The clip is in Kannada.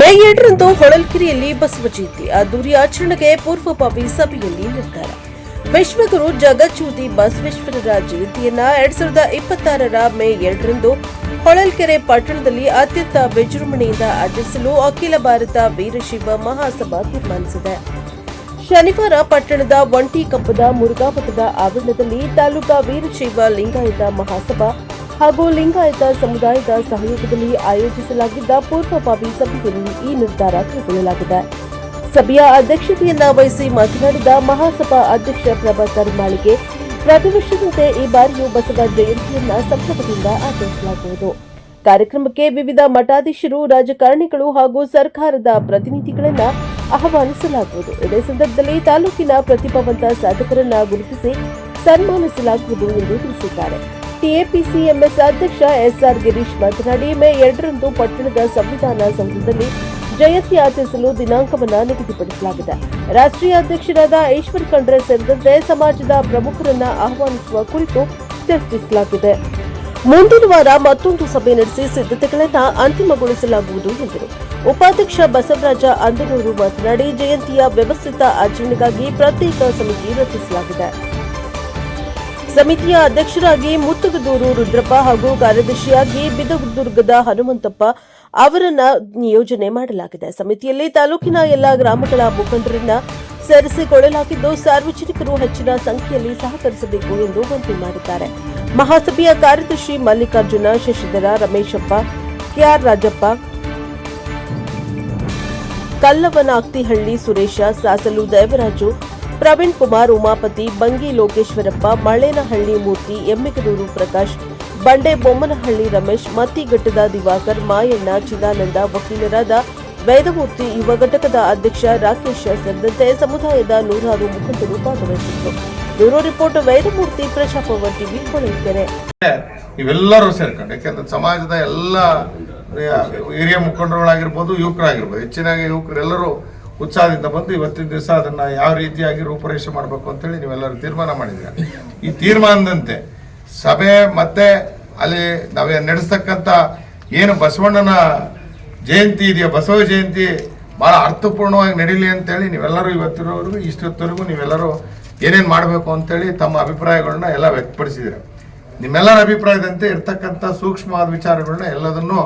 ಮೇ 7ರಂದು ಹೊಳಲ್ಕೆರೆಯಲ್ಲಿ ಬಸವ ಜಯಂತಿ ಅದ್ದೂರಿ ಆಚರಣೆಗೆ ಪೂರ್ವಭಾವಿ ಸಭೆಯಲ್ಲಿ ನಿರ್ಧಾರ. ವಿಶ್ವಗುರು ಜಗಜ್ಯೋತಿ ಬಸವೇಶ್ವರರ ಜಯಂತಿಯನ್ನ 2026ರ ಮೇ 7ರಂದು ಹೊಳಲ್ಕೆರೆ ಪಟ್ಟಣದಲ್ಲಿ ಅತ್ಯಂತ ವಿಜೃಂಭಣೆಯಿಂದ ಆಚರಿಸಲು ಅಖಿಲ ಭಾರತ ವೀರಶೈವ ಮಹಾಸಭಾ ತೀರ್ಮಾನಿಸಿದೆ. ಶನಿವಾರ ಪಟ್ಟಣದ ಒಂಟಿಕೊಪ್ಪದ ಮುರುಘಾಮಠದ ಆವರಣದಲ್ಲಿ ತಾಲೂಕಾ ವೀರಶೈವ ಲಿಂಗಾಯತ ಮಹಾಸಭಾ ಹಾಗೂ ಲಿಂಗಾಯತ ಸಮುದಾಯದ ಸಹಯೋಗದಲ್ಲಿ ಆಯೋಜಿಸಲಾಗಿದ್ದ ಪೂರ್ವಭಾವಿ ಸಭೆಯಲ್ಲಿ ಈ ನಿರ್ಧಾರ ಕೈಗೊಳ್ಳಲಾಗಿದೆ. ಸಭೆಯ ಅಧ್ಯಕ್ಷತೆಯನ್ನ ವಹಿಸಿ ಮಾತನಾಡಿದ ಮಹಾಸಭಾ ಅಧ್ಯಕ್ಷ ಪ್ರಭಾಕರ್ ಮಾಳಿಗೆ, ಪ್ರತಿ ವರ್ಷದಂತೆ ಈ ಬಾರಿಯೂ ಬಸವ ಜಯಂತಿಯನ್ನ ಸಂಭ್ರಮದಿಂದ ಆಚರಿಸಲಾಗುವುದು. ಕಾರ್ಯಕ್ರಮಕ್ಕೆ ವಿವಿಧ ಮಠಾಧೀಶರು, ರಾಜಕಾರಣಿಗಳು ಹಾಗೂ ಸರ್ಕಾರದ ಪ್ರತಿನಿಧಿಗಳನ್ನ ಆಹ್ವಾನಿಸಲಾಗುವುದು. ಇದೇ ಸಂದರ್ಭದಲ್ಲಿ ತಾಲೂಕಿನ ಪ್ರತಿಭಾವಂತ ಸಾಧಕರನ್ನ ಗುರುತಿಸಿ ಸನ್ಮಾನಿಸಲಾಗುವುದು ಎಂದು ತಿಳಿಸಿದ್ದಾರೆ. ಟಿಎಪಿಸಿಎಂಎಸ್ ಅಧ್ಯಕ್ಷ ಎಸ್ಆರ್ ಗಿರೀಶ್ ಮಾತನಾಡಿ, ಮೇ 2ರಂದು ಪಟ್ಟಣದ ಸಂವಿಧಾನ ಸೌಧದಲ್ಲಿ ಜಯಂತಿ ಆಚರಿಸಲು ದಿನಾಂಕವನ್ನು ನಿಗದಿಪಡಿಸಲಾಗಿದೆ. ರಾಷ್ಟ್ರೀಯ ಅಧ್ಯಕ್ಷರಾದ ಈಶ್ವರ್ ಖಂಡ್ರೆ ಸೇರಿದಂತೆ ಸಮಾಜದ ಪ್ರಮುಖರನ್ನ ಆಹ್ವಾನಿಸುವ ಕುರಿತು ಚರ್ಚಿಸಲಾಗಿದೆ. ಮುಂದಿನ ವಾರ ಮತ್ತೊಂದು ಸಭೆ ನಡೆಸಿ ಸಿದ್ಧತೆಗಳನ್ನು ಅಂತಿಮಗೊಳಿಸಲಾಗುವುದು ಎಂದರು. ಉಪಾಧ್ಯಕ್ಷ ಬಸವರಾಜ ಅಂದನೂರು ಮಾತನಾಡಿ, ಜಯಂತಿಯ ವ್ಯವಸ್ಥಿತ ಆಚರಣೆಗಾಗಿ ಪ್ರತ್ಯೇಕ ಸಮಿತಿ ರಚಿಸಲಾಗಿದೆ. ಸಮಿತಿಯ ಅಧ್ಯಕ್ಷರಾಗಿ ಮುತ್ತಗದೂರು ರುದ್ರಪ್ಪ ಹಾಗೂ ಕಾರ್ಯದರ್ಶಿಯಾಗಿ ಬಿದದುರ್ಗದ ಹನುಮಂತಪ್ಪ ಅವರನ್ನ ನಿಯೋಜನೆ ಮಾಡಲಾಗಿದೆ. ಸಮಿತಿಯಲ್ಲಿ ತಾಲೂಕಿನ ಎಲ್ಲಾ ಗ್ರಾಮಗಳ ಮುಖಂಡರನ್ನ ಸೇರಿಸಿಕೊಳ್ಳಲಾಗಿದ್ದು, ಸಾರ್ವಜನಿಕರು ಹೆಚ್ಚಿನ ಸಂಖ್ಯೆಯಲ್ಲಿ ಸಹಕರಿಸಬೇಕು ಎಂದು ಮನವಿ ಮಾಡಿದ್ದಾರೆ. ಮಹಾಸಭೆಯ ಕಾರ್ಯದರ್ಶಿ ಮಲ್ಲಿಕಾರ್ಜುನ, ಶಶಿಧರ, ರಮೇಶಪ್ಪ, ಕೆಆರ್ ರಾಜಪ್ಪ, ಕಲ್ಲವನಾಕ್ತಿಹಳ್ಳಿ ಸುರೇಶ, ಸಾಸಲು ದೇವರಾಜು, ಪ್ರವೀಣ್ ಕುಮಾರ್, ಉಮಾಪತಿ, ಬಂಗಿ ಲೋಕೇಶ್ವರಪ್ಪ, ಮಳೇನಹಳ್ಳಿ ಮೂರ್ತಿ, ಎಮ್ಮಿಗನೂರು ಪ್ರಕಾಶ್, ಬಂಡೆ ಬೊಮ್ಮನಹಳ್ಳಿ ರಮೇಶ್, ಮತ್ತಿಘಟ್ಟದ ದಿವಾಕರ್, ಮಾಯಣ್ಣ, ಚಿದಾನಂದ, ವಕೀಲರಾದ ವೇದಮೂರ್ತಿ, ಯುವ ಘಟಕದ ಅಧ್ಯಕ್ಷ ರಾಕೇಶ್ ಸೇರಿದಂತೆ ಸಮುದಾಯದ ನೂರಾರು ಮುಖಂಡರು ಭಾಗವಹಿಸಿದ್ದರು. Bureau report, Vedamurthy, Prajapavan TV, Holalkere. ಇವೆಲ್ಲರೂ ಸೇರ್ಕೊಂಡು, ಯಾಕೆಂದ್ರೆ ಸಮಾಜದ ಎಲ್ಲ ಹಿರಿಯ ಮುಖಂಡರುಗಳಾಗಿರ್ಬೋದು, ಯುವಕರಾಗಿರ್ಬೋದು, ಹೆಚ್ಚಿನಾಗಿ ಯುವಕರೆಲ್ಲರೂ ಉತ್ಸಾಹದಿಂದ ಬಂದು ಇವತ್ತಿನ ದಿವಸ ಅದನ್ನ ಯಾವ ರೀತಿಯಾಗಿ ರೂಪುರೇಷೆ ಮಾಡಬೇಕು ಅಂತೇಳಿ ನೀವೆಲ್ಲರೂ ತೀರ್ಮಾನ ಮಾಡಿದ್ದೀರಿ. ಈ ತೀರ್ಮಾನದಂತೆ ಸಭೆ ಮತ್ತೆ ಅಲ್ಲಿ ನಾವೇ ನಡೆಸ್ತಕ್ಕಂಥ ಏನು ಬಸವಣ್ಣನ ಜಯಂತಿ ಇದೆಯಾ, ಬಸವ ಜಯಂತಿ ಬಹಳ ಅರ್ಥಪೂರ್ಣವಾಗಿ ನಡೀಲಿ ಅಂತೇಳಿ ನೀವೆಲ್ಲರೂ ಇವತ್ತಿರೋವರೆಗೂ ಇಷ್ಟೊತ್ತವರೆಗೂ ನೀವೆಲ್ಲರೂ ಏನೇನು ಮಾಡಬೇಕು ಅಂತೇಳಿ ತಮ್ಮ ಅಭಿಪ್ರಾಯಗಳನ್ನ ಎಲ್ಲ ವ್ಯಕ್ತಪಡಿಸಿದ್ದೀರ. ನಿಮ್ಮೆಲ್ಲರ ಅಭಿಪ್ರಾಯದಂತೆ ಇರ್ತಕ್ಕಂಥ ಸೂಕ್ಷ್ಮವಾದ ವಿಚಾರಗಳನ್ನ ಎಲ್ಲದನ್ನು